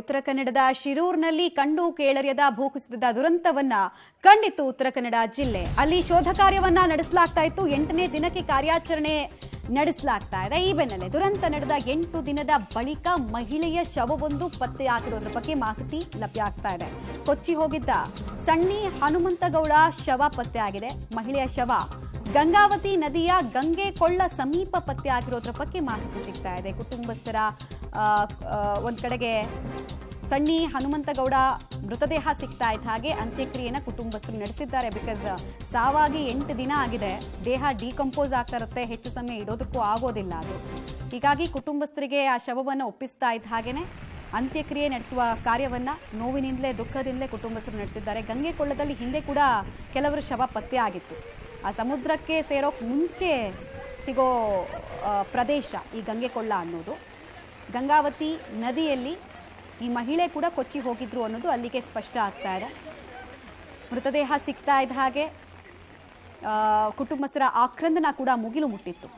ಉತ್ತರ ಕನ್ನಡದ ಶಿರೂರಿನಲ್ಲಿ ಕಂಡು ಕೇಳರಿಯದ ಭೂಕುಸಿತದ ದುರಂತವನ್ನ ಕಂಡಿತ್ತು ಉತ್ತರ ಕನ್ನಡ ಜಿಲ್ಲೆ. ಅಲ್ಲಿ ಶೋಧ ಕಾರ್ಯವನ್ನ ನಡೆಸಲಾಗ್ತಾ ಇತ್ತು. 8ನೇ ದಿನಕ್ಕೆ ಕಾರ್ಯಾಚರಣೆ ನಡೆಸಲಾಗ್ತಾ ಇದೆ. ಈ ಬೆನ್ನಲ್ಲೇ ದುರಂತ ನಡೆದ 8 ದಿನದ ಬಳಿಕ ಮಹಿಳೆಯ ಶವವೊಂದು ಪತ್ತೆಯಾಗಿರೋದ್ರ ಬಗ್ಗೆ ಮಾಹಿತಿ ಲಭ್ಯ ಆಗ್ತಾ ಇದೆ. ಕೊಚ್ಚಿ ಹೋಗಿದ್ದ ಸಣ್ಣಿ ಹನುಮಂತಗೌಡ ಶವ ಪತ್ತೆಯಾಗಿದೆ. ಮಹಿಳೆಯ ಶವ ಗಂಗಾವತಿ ನದಿಯ ಗಂಗೆಕೊಳ್ಳ ಸಮೀಪ ಪತ್ತೆಯಾಗಿರೋದ್ರ ಬಗ್ಗೆ ಮಾಹಿತಿ ಸಿಗ್ತಾ ಇದೆ. ಕುಟುಂಬಸ್ಥರ ಒಂದ್ ಕಡೆಗೆ ಸಣ್ಣಿ ಹನುಮಂತಗೌಡ ಮೃತದೇಹ ಸಿಗ್ತಾ ಇದ್ದ ಹಾಗೆ ಅಂತ್ಯಕ್ರಿಯೆನ ಕುಟುಂಬಸ್ಥರು ನಡೆಸಿದ್ದಾರೆ. ಬಿಕಾಸ್ ಸಾವಾಗಿ 8 ದಿನ ಆಗಿದೆ, ದೇಹ ಡಿಕಂಪೋಸ್ ಆಗ್ತಾ ಇರುತ್ತೆ, ಹೆಚ್ಚು ಸಮಯ ಇಡೋದಕ್ಕೂ ಆಗೋದಿಲ್ಲ ಅದು. ಹೀಗಾಗಿ ಕುಟುಂಬಸ್ಥರಿಗೆ ಆ ಶವವನ್ನು ಒಪ್ಪಿಸ್ತಾ ಇದ್ದ ಹಾಗೇನೆ ಅಂತ್ಯಕ್ರಿಯೆ ನಡೆಸುವ ಕಾರ್ಯವನ್ನ ನೋವಿನಿಂದಲೇ ದುಃಖದಿಂದಲೇ ಕುಟುಂಬಸ್ಥರು ನಡೆಸಿದ್ದಾರೆ. ಗಂಗೆಕೊಳ್ಳದಲ್ಲಿ ಹಿಂದೆ ಕೂಡ ಕೆಲವರು ಶವ ಪತ್ತೆ ಆಗಿತ್ತು. ಆ ಸಮುದ್ರಕ್ಕೆ ಸೇರೋಕ್ ಮುಂಚೆ ಸಿಗೋ ಪ್ರದೇಶ ಈ ಗಂಗೆಕೊಳ್ಳ ಅನ್ನೋದು. ಗಂಗಾವತಿ ನದಿಯಲ್ಲಿ ಈ ಮಹಿಳೆ ಕೂಡ ಕೊಚ್ಚಿ ಹೋಗಿದ್ರು ಅನ್ನೋದು ಅಲ್ಲಿಗೆ ಸ್ಪಷ್ಟ ಆಗ್ತಾ ಇದೆ. ಮೃತದೇಹ ಸಿಗ್ತಾ ಇದ್ದ ಹಾಗೆ ಕುಟುಂಬಸ್ಥರ ಆಕ್ರಂದನ ಕೂಡ ಮುಗಿಲು ಮುಟ್ಟಿತ್ತು.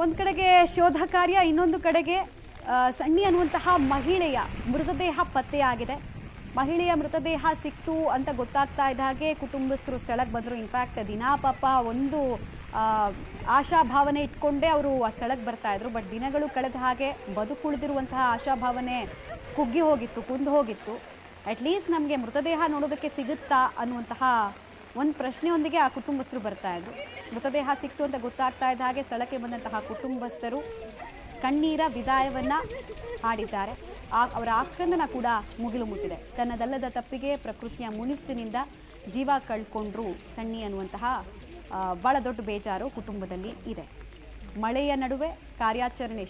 ಒಂದು ಕಡೆಗೆ ಶೋಧ ಕಾರ್ಯ, ಇನ್ನೊಂದು ಕಡೆಗೆ ಸಣ್ಣಿ ಅನ್ನುವಂತಹ ಮಹಿಳೆಯ ಮೃತದೇಹ ಪತ್ತೆಯಾಗಿದೆ. ಮಹಿಳೆಯ ಮೃತದೇಹ ಸಿಕ್ತು ಅಂತ ಗೊತ್ತಾಗ್ತಾ ಇದ್ದ ಹಾಗೆ ಕುಟುಂಬಸ್ಥರು ಸ್ಥಳಕ್ಕೆ ಬಂದರು. ಇನ್ಫ್ಯಾಕ್ಟ್ ದಿನಾ ಪಾಪ ಒಂದು ಆಶಾಭಾವನೆ ಇಟ್ಕೊಂಡೇ ಅವರು ಆ ಸ್ಥಳಕ್ಕೆ ಬರ್ತಾ ಇದ್ರು. ಬಟ್ ದಿನಗಳು ಕಳೆದ ಹಾಗೆ ಬದುಕುಳಿದಿರುವಂತಹ ಆಶಾಭಾವನೆ ಕುಗ್ಗಿ ಹೋಗಿತ್ತು, ಕುಂದು ಹೋಗಿತ್ತು. ಅಟ್ಲೀಸ್ಟ್ ನಮಗೆ ಮೃತದೇಹ ನೋಡೋದಕ್ಕೆ ಸಿಗುತ್ತಾ ಅನ್ನುವಂತಹ ಒಂದು ಪ್ರಶ್ನೆಯೊಂದಿಗೆ ಆ ಕುಟುಂಬಸ್ಥರು ಬರ್ತಾ ಇದ್ರು. ಮೃತದೇಹ ಸಿಕ್ತು ಅಂತ ಗೊತ್ತಾಗ್ತಾ ಇದ್ದ ಹಾಗೆ ಸ್ಥಳಕ್ಕೆ ಬಂದಂತಹ ಕುಟುಂಬಸ್ಥರು ಕಣ್ಣೀರ ವಿದಾಯವನ್ನ ಹಾಡಿದ್ದಾರೆ. ಅವರ ಆಕ್ರಂದನ ಕೂಡ ಮುಗಿಲು ಮುಟ್ಟಿದೆ. ತನ್ನದಲ್ಲದ ತಪ್ಪಿಗೆ ಪ್ರಕೃತಿಯ ಮುನಿಸಿನಿಂದ ಜೀವ ಕಳ್ಕೊಂಡ್ರು ಸಣ್ಣಿ ಅನ್ನುವಂತಹ ಬಹಳ ದೊಡ್ಡ ಬೇಜಾರು ಕುಟುಂಬದಲ್ಲಿ ಇದೆ. ಮಳೆಯ ನಡುವೆ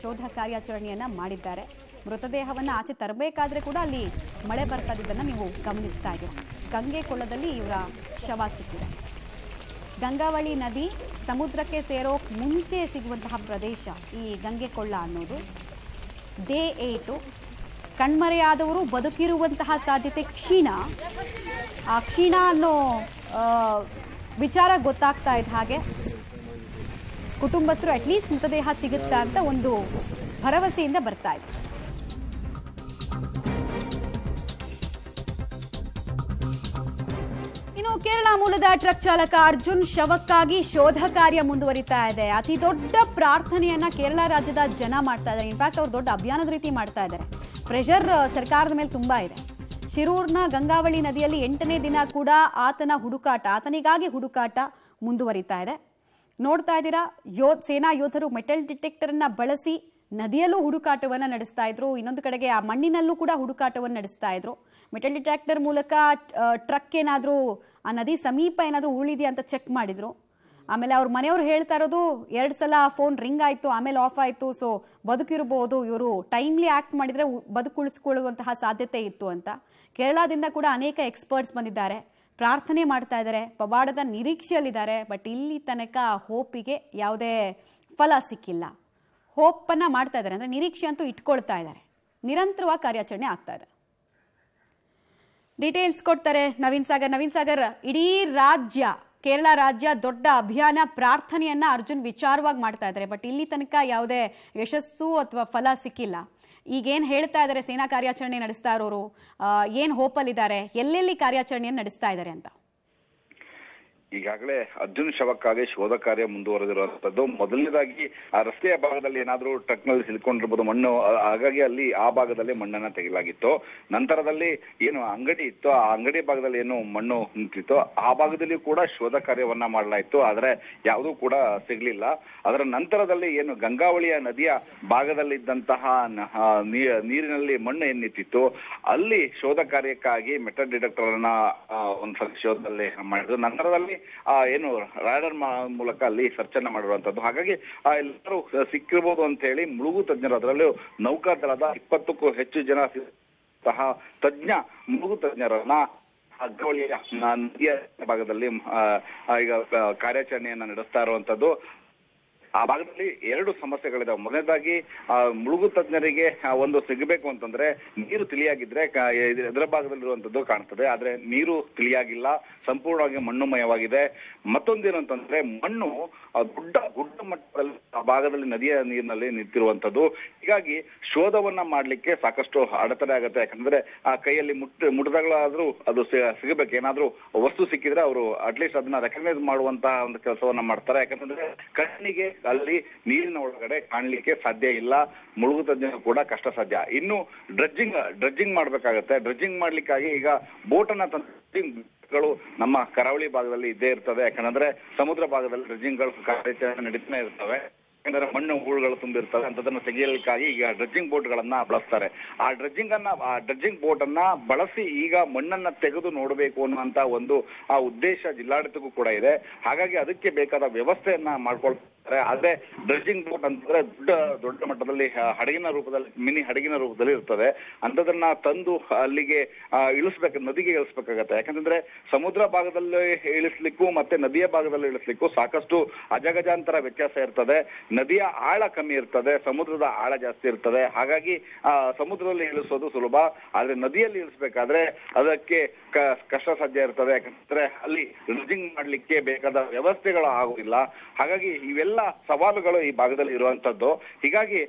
ಶೋಧ ಕಾರ್ಯಾಚರಣೆಯನ್ನ ಮಾಡಿದ್ದಾರೆ. ಮೃತದೇಹವನ್ನು ಆಚೆ ತರಬೇಕಾದ್ರೆ ಕೂಡ ಅಲ್ಲಿ ಮಳೆ ಬರ್ತಾ ಇದ್ದನ್ನು ನೀವು ಗಮನಿಸ್ತಾ ಇದ್ದೀರಿ. ಗಂಗೆಕೊಳ್ಳದಲ್ಲಿ ಇವರ ಶವ ಸಿಕ್ಕಿದೆ. ಗಂಗಾವಳಿ ನದಿ ಸಮುದ್ರಕ್ಕೆ ಸೇರೋ ಮುಂಚೆ ಸಿಗುವಂತಹ ಪ್ರದೇಶ ಈ ಗಂಗೆಕೊಳ್ಳ ಅನ್ನೋದು. ಡೇ 8 ಕಣ್ಮರೆಯಾದವರು ಬದುಕಿರುವಂತಹ ಸಾಧ್ಯತೆ ಕ್ಷೀಣ. ಆ ಕ್ಷೀಣ ಅನ್ನೋ ವಿಚಾರ ಗೊತ್ತಾಗ್ತಾ ಇದ್ದ ಹಾಗೆ ಕುಟುಂಬಸ್ಥರು ಅಟ್ಲೀಸ್ಟ್ ಮೃತದೇಹ ಸಿಗುತ್ತಾ ಅಂತ ಒಂದು ಭರವಸೆಯಿಂದ ಬರ್ತಾ ಇದ್ರು. ಇನ್ನು ಕೇರಳ ಮೂಲದ ಟ್ರಕ್ ಚಾಲಕ ಅರ್ಜುನ್ ಶವಕ್ಕಾಗಿ ಶೋಧ ಕಾರ್ಯ ಮುಂದುವರಿತಾ ಇದೆ. ಅತಿ ದೊಡ್ಡ ಪ್ರಾರ್ಥನೆಯನ್ನ ಕೇರಳ ರಾಜ್ಯದ ಜನ ಮಾಡ್ತಾ ಇದ್ದಾರೆ. ಇನ್ಫ್ಯಾಕ್ಟ್ ಅವ್ರು ದೊಡ್ಡ ಅಭಿಯಾನದ ರೀತಿ ಮಾಡ್ತಾ ಇದ್ದಾರೆ. ಪ್ರೆಷರ್ ಸರ್ಕಾರದ ಮೇಲೆ ತುಂಬಾ ಇದೆ. ಶಿರೂರಿನ ಗಂಗಾವಳಿ ನದಿಯಲ್ಲಿ 8ನೇ ದಿನ ಕೂಡ ಆತನಿಗಾಗಿ ಹುಡುಕಾಟ ಮುಂದುವರಿತಾ ಇದೆ. ನೋಡ್ತಾ ಇದ್ದೀರಾ, ಸೇನಾ ಯೋಧರು ಮೆಟಲ್ ಡಿಟೆಕ್ಟರ್ನ ಬಳಸಿ ನದಿಯಲ್ಲೂ ಹುಡುಕಾಟವನ್ನು ನಡೆಸ್ತಾ ಇದ್ರು. ಇನ್ನೊಂದು ಕಡೆಗೆ ಆ ಮಣ್ಣಿನಲ್ಲೂ ಕೂಡ ಹುಡುಕಾಟವನ್ನು ನಡೆಸ್ತಾ ಇದ್ರು. ಮೆಟಲ್ ಡಿಟೆಕ್ಟರ್ ಮೂಲಕ ಟ್ರಕ್ ಏನಾದರೂ ಆ ನದಿ ಸಮೀಪ ಏನಾದರೂ ಉಳಿದೆಯಾ ಅಂತ ಚೆಕ್ ಮಾಡಿದ್ರು. ಆಮೇಲೆ ಅವ್ರ ಮನೆಯವ್ರು ಹೇಳ್ತಾ ಇರೋದು 2 ಸಲ ಫೋನ್ ರಿಂಗ್ ಆಯಿತು, ಆಮೇಲೆ ಆಫ್ ಆಯಿತು. ಸೊ ಬದುಕಿರ್ಬೋದು, ಇವರು ಟೈಮ್ಲಿ ಆ್ಯಕ್ಟ್ ಮಾಡಿದರೆ ಬದುಕುಳಿಸ್ಕೊಳ್ಳುವಂತಹ ಸಾಧ್ಯತೆ ಇತ್ತು ಅಂತ. ಕೇರಳದಿಂದ ಕೂಡ ಅನೇಕ ಎಕ್ಸ್ಪರ್ಟ್ಸ್ ಬಂದಿದ್ದಾರೆ, ಪ್ರಾರ್ಥನೆ ಮಾಡ್ತಾ ಇದ್ದಾರೆ, ಪವಾಡದ ನಿರೀಕ್ಷೆಯಲ್ಲಿದ್ದಾರೆ. ಬಟ್ ಇಲ್ಲಿ ತನಕ ಹೋಪಿಗೆ ಯಾವುದೇ ಫಲ ಸಿಕ್ಕಿಲ್ಲ. ಹೋಪನ್ನು ಮಾಡ್ತಾ ಇದ್ದಾರೆ, ಅಂದರೆ ನಿರೀಕ್ಷೆ ಅಂತೂ ಇಟ್ಕೊಳ್ತಾ ಇದ್ದಾರೆ. ನಿರಂತರವಾಗಿ ಕಾರ್ಯಾಚರಣೆ ಆಗ್ತಾ ಇದೆ. ಡೀಟೇಲ್ಸ್ ಕೊಡ್ತಾರೆ ನವೀನ್ ಸಾಗರ್. ಇಡೀ ಕೇರಳ ರಾಜ್ಯ ದೊಡ್ಡ ಅಭಿಯಾನ ಪ್ರಾರ್ಥನೆಯನ್ನ ಅರ್ಜುನ್ ವಿಚಾರವಾಗಿ ಮಾಡ್ತಾ ಇದ್ದಾರೆ. ಬಟ್ ಇಲ್ಲಿ ತನಕ ಯಾವುದೇ ಯಶಸ್ಸು ಅಥವಾ ಫಲ ಸಿಕ್ಕಿಲ್ಲ. ಈಗೇನು ಹೇಳ್ತಾ ಇದ್ದಾರೆ ಸೇನಾ ಕಾರ್ಯಾಚರಣೆ ನಡೆಸ್ತಾ ಇರೋರು, ಏನು ಹೋಪಲ್ಲಿದ್ದಾರೆ, ಎಲ್ಲೆಲ್ಲಿ ಕಾರ್ಯಾಚರಣೆಯನ್ನು ನಡೆಸ್ತಾ ಇದ್ದಾರೆ ಅಂತ? ಈಗಾಗಲೇ ಅರ್ಜುನ್ ಶವಕ್ಕಾಗಿ ಶೋಧ ಕಾರ್ಯ ಮುಂದುವರೆದಿರುವಂತದ್ದು. ಮೊದಲನೇದಾಗಿ ಆ ರಸ್ತೆಯ ಭಾಗದಲ್ಲಿ ಏನಾದ್ರೂ ಟ್ರಕ್ ನಲ್ಲಿ ಸಿಲ್ಕೊಂಡಿರ್ಬೋದು ಮಣ್ಣು, ಹಾಗಾಗಿ ಅಲ್ಲಿ ಆ ಭಾಗದಲ್ಲಿ ಮಣ್ಣನ್ನ ತೆಗೆಯಲಾಗಿತ್ತು. ನಂತರದಲ್ಲಿ ಏನು ಅಂಗಡಿ ಇತ್ತು, ಆ ಅಂಗಡಿ ಭಾಗದಲ್ಲಿ ಏನು ಮಣ್ಣು ನಿಂತಿತ್ತು, ಆ ಭಾಗದಲ್ಲಿ ಕೂಡ ಶೋಧ ಕಾರ್ಯವನ್ನ ಮಾಡಲಾಯಿತು. ಆದ್ರೆ ಯಾವುದೂ ಕೂಡ ಸಿಗ್ಲಿಲ್ಲ. ಅದರ ನಂತರದಲ್ಲಿ ಏನು ಗಂಗಾವಳಿಯ ನದಿಯ ಭಾಗದಲ್ಲಿದ್ದಂತಹ ನೀರಿನಲ್ಲಿ ಮಣ್ಣು ಏನ್ ನಿಂತಿತ್ತು, ಅಲ್ಲಿ ಶೋಧ ಕಾರ್ಯಕ್ಕಾಗಿ ಮೆಟಲ್ ಡಿಟೆಕ್ಟರ್ ಅನ್ನ ಒಂದು ಶೋಧದಲ್ಲಿ ಮಾಡಿದ್ರು. ನಂತರದಲ್ಲಿ ಏನು ರಾಡರ್ ಮೂಲಕ ಅಲ್ಲಿ ಸರ್ಚ್ ಅನ್ನ ಮಾಡಿರುವಂತದ್ದು. ಹಾಗಾಗಿ ಎಲ್ಲರೂ ಸಿಕ್ಕಿರ್ಬೋದು ಅಂತ ಹೇಳಿ ಮುಳುಗು ತಜ್ಞರು, ಅದರಲ್ಲೂ ನೌಕಾದಳದ 20ಕ್ಕೂ ಹೆಚ್ಚು ಜನ ಸಹ ತಜ್ಞ ಮುಳುಗು ತಜ್ಞರನ್ನ ಗಂಗಾವಳಿಯ ನದಿಯ ಭಾಗದಲ್ಲಿ ಈಗ ಕಾರ್ಯಾಚರಣೆಯನ್ನ ನಡೆಸ್ತಾ ಇರುವಂತದ್ದು. ಆ ಭಾಗದಲ್ಲಿ ಎರಡು ಸಮಸ್ಯೆಗಳಿದಾವೆ. ಮೊದಲನೇದಾಗಿ ಮುಳುಗು ತಜ್ಞರಿಗೆ ಒಂದು ಸಿಗಬೇಕು ಅಂತಂದ್ರೆ ನೀರು ತಿಳಿಯಾಗಿದ್ರೆ ಎದುರ ಭಾಗದಲ್ಲಿರುವಂತದ್ದು ಕಾಣ್ತದೆ. ಆದ್ರೆ ನೀರು ತಿಳಿಯಾಗಿಲ್ಲ, ಸಂಪೂರ್ಣವಾಗಿ ಮಣ್ಣುಮಯವಾಗಿದೆ. ಮತ್ತೊಂದೇನು ಅಂತಂದ್ರೆ ಮಣ್ಣು ಗುಡ್ಡ ಮಟ್ಟದಲ್ಲಿ ಆ ಭಾಗದಲ್ಲಿ ನದಿಯ ನೀರಿನಲ್ಲಿ ನಿಂತಿರುವಂತದ್ದು. ಹೀಗಾಗಿ ಶೋಧವನ್ನ ಮಾಡ್ಲಿಕ್ಕೆ ಸಾಕಷ್ಟು ಅಡೆತಡೆ ಆಗುತ್ತೆ. ಯಾಕಂದ್ರೆ ಆ ಕೈಯಲ್ಲಿ ಮುಟ್ಟದಾಗಲಾದ್ರೂ ಅದು ಸಿಗಬೇಕು. ಏನಾದ್ರೂ ವಸ್ತು ಸಿಕ್ಕಿದ್ರೆ ಅವರು ಅಟ್ಲೀಸ್ಟ್ ಅದನ್ನ ರೆಕಗ್ನೈಸ್ ಮಾಡುವಂತಹ ಒಂದು ಕೆಲಸವನ್ನ ಮಾಡ್ತಾರೆ. ಯಾಕಂತಂದ್ರೆ ಕಣ್ಣಿಗೆ ಅಲ್ಲಿ ನೀರಿನ ಒಳಗಡೆ ಕಾಣ್ಲಿಕ್ಕೆ ಸಾಧ್ಯ ಇಲ್ಲ. ಮುಳುಗು ತಜ್ಞರು ಕೂಡ ಕಷ್ಟ ಸಾಧ್ಯ. ಇನ್ನು ಡ್ರೆಡ್ಜಿಂಗ್ ಮಾಡ್ಬೇಕಾಗತ್ತೆ. ಡ್ರೆಡ್ಜಿಂಗ್ ಮಾಡ್ಲಿಕ್ಕಾಗಿ ಈಗ ಬೋಟನ್ನ ಗಳು ನಮ್ಮ ಕರಾವಳಿ ಭಾಗದಲ್ಲಿ ಇದ್ದೇ ಇರ್ತದೆ. ಯಾಕಂದ್ರೆ ಸಮುದ್ರ ಭಾಗದಲ್ಲಿ ಡ್ರೆಡ್ಜಿಂಗ್ಗಳು ಕಾರ್ಯಾಚರಣೆ ನಡೀತಾನೆ ಇರ್ತವೆ. ಯಾಕಂದ್ರೆ ಮಣ್ಣು ಹೂಳುಗಳು ತುಂಬಿರ್ತವೆ. ಅಂತದನ್ನ ತೆಗೆಯಲಿಕ್ಕಾಗಿ ಈಗ ಡ್ರೆಡ್ಜಿಂಗ್ ಬೋಟ್ ಗಳನ್ನ ಬಳಸ್ತಾರೆ. ಆ ಡ್ರೆಡ್ಜಿಂಗ್ ಬೋಟ್ ಅನ್ನ ಬಳಸಿ ಈಗ ಮಣ್ಣನ್ನ ತೆಗೆದು ನೋಡಬೇಕು ಅನ್ನುವಂತ ಒಂದು ಆ ಉದ್ದೇಶ ಜಿಲ್ಲಾಡಳಿತಕ್ಕೂ ಕೂಡ ಇದೆ. ಹಾಗಾಗಿ ಅದಕ್ಕೆ ಬೇಕಾದ ವ್ಯವಸ್ಥೆಯನ್ನ ಮಾಡ್ಕೊಳ್ತಾರೆ. ಆದ್ರೆ ಡ್ರೆಡ್ಜಿಂಗ್ ಬೋಟ್ ಅಂತಂದ್ರೆ ದೊಡ್ಡ ಮಟ್ಟದಲ್ಲಿ ಹಡಗಿನ ರೂಪದಲ್ಲಿ, ಮಿನಿ ಹಡಗಿನ ರೂಪದಲ್ಲಿ ಇರ್ತದೆ. ಅಂತದನ್ನ ತಂದು ಅಲ್ಲಿಗೆ ನದಿಗೆ ಇಳಿಸ್ಬೇಕಾಗತ್ತೆ. ಯಾಕಂತಂದ್ರೆ ಸಮುದ್ರ ಭಾಗದಲ್ಲಿ ಇಳಿಸ್ಲಿಕ್ಕೂ ಮತ್ತೆ ನದಿಯ ಭಾಗದಲ್ಲಿ ಇಳಿಸ್ಲಿಕ್ಕೂ ಸಾಕಷ್ಟು ಅಜಗಜಾಂತರ ವ್ಯತ್ಯಾಸ ಇರ್ತದೆ. ನದಿಯ ಆಳ ಕಮ್ಮಿ ಇರ್ತದೆ, ಸಮುದ್ರದ ಆಳ ಜಾಸ್ತಿ ಇರ್ತದೆ. ಹಾಗಾಗಿ ಸಮುದ್ರದಲ್ಲಿ ಇಳಿಸೋದು ಸುಲಭ, ಆದ್ರೆ ನದಿಯಲ್ಲಿ ಇಳಿಸ್ಬೇಕಾದ್ರೆ ಅದಕ್ಕೆ ಕಷ್ಟ ಸಾಧ್ಯ ಇರ್ತದೆ. ಯಾಕಂದ್ರೆ ಅಲ್ಲಿ ಡ್ರೆಡ್ಜಿಂಗ್ ಮಾಡ್ಲಿಕ್ಕೆ ಬೇಕಾದ ವ್ಯವಸ್ಥೆಗಳು ಆಗುದಿಲ್ಲ. ಹಾಗಾಗಿ ಇವೆಲ್ಲ ಸವಾಲುಗಳು ಈ ಭಾಗದಲ್ಲಿ ಇರುವಂತದ್ದು. ಹೀಗಾಗಿ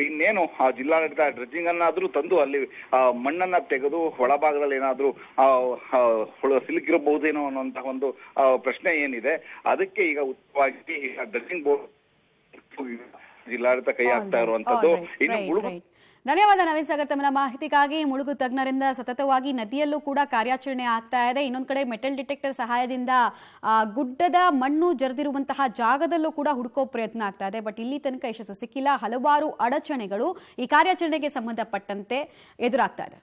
ಇನ್ನೇನು ಜಿಲ್ಲಾಡಳಿತ ಡ್ರೆಡ್ಜಿಂಗ್ ಅನ್ನಾದ್ರೂ ತಂದು ಅಲ್ಲಿ ಮಣ್ಣನ್ನ ತೆಗೆದು ಒಳಭಾಗದಲ್ಲಿ ಏನಾದ್ರೂ ಸಿಲುಕಿರಬಹುದೇನೋ ಅನ್ನುವಂತಹ ಒಂದು ಪ್ರಶ್ನೆ ಏನಿದೆ, ಅದಕ್ಕೆ ಈಗ ಉತ್ತಮವಾಗಿ ಡ್ರೆಡ್ಜಿಂಗ್ ಬೋರ್ಡ್ ಜಿಲ್ಲಾಡಳಿತ ಕೈ ಹಾಕ್ತಾ ಇರುವಂತದ್ದು. ಇನ್ನು ಮುಳುಗು ಧನ್ಯವಾದ ನವೀನ್ ಸಾಗರ್ ತಮ್ಮ ಮಾಹಿತಿಗಾಗಿ. ಮುಳುಗು ತಜ್ಞರಿಂದ ಸತತವಾಗಿ ನದಿಯಲ್ಲೂ ಕೂಡ ಕಾರ್ಯಾಚರಣೆ ಆಗ್ತಾ ಇದೆ. ಇನ್ನೊಂದು ಕಡೆ ಮೆಟಲ್ ಡಿಟೆಕ್ಟರ್ ಸಹಾಯದಿಂದ ಗುಡ್ಡದ ಮಣ್ಣು ಜರಿದಿರುವಂತಹ ಜಾಗದಲ್ಲೂ ಕೂಡ ಹುಡುಕೋ ಪ್ರಯತ್ನ ಆಗ್ತಾ ಇದೆ. ಬಟ್ ಇಲ್ಲಿ ತನಕ ಯಶಸ್ಸು ಸಿಕ್ಕಿಲ್ಲ. ಹಲವಾರು ಅಡಚಣೆಗಳು ಈ ಕಾರ್ಯಾಚರಣೆಗೆ ಸಂಬಂಧಪಟ್ಟಂತೆ ಎದುರಾಗ್ತಾ ಇದೆ.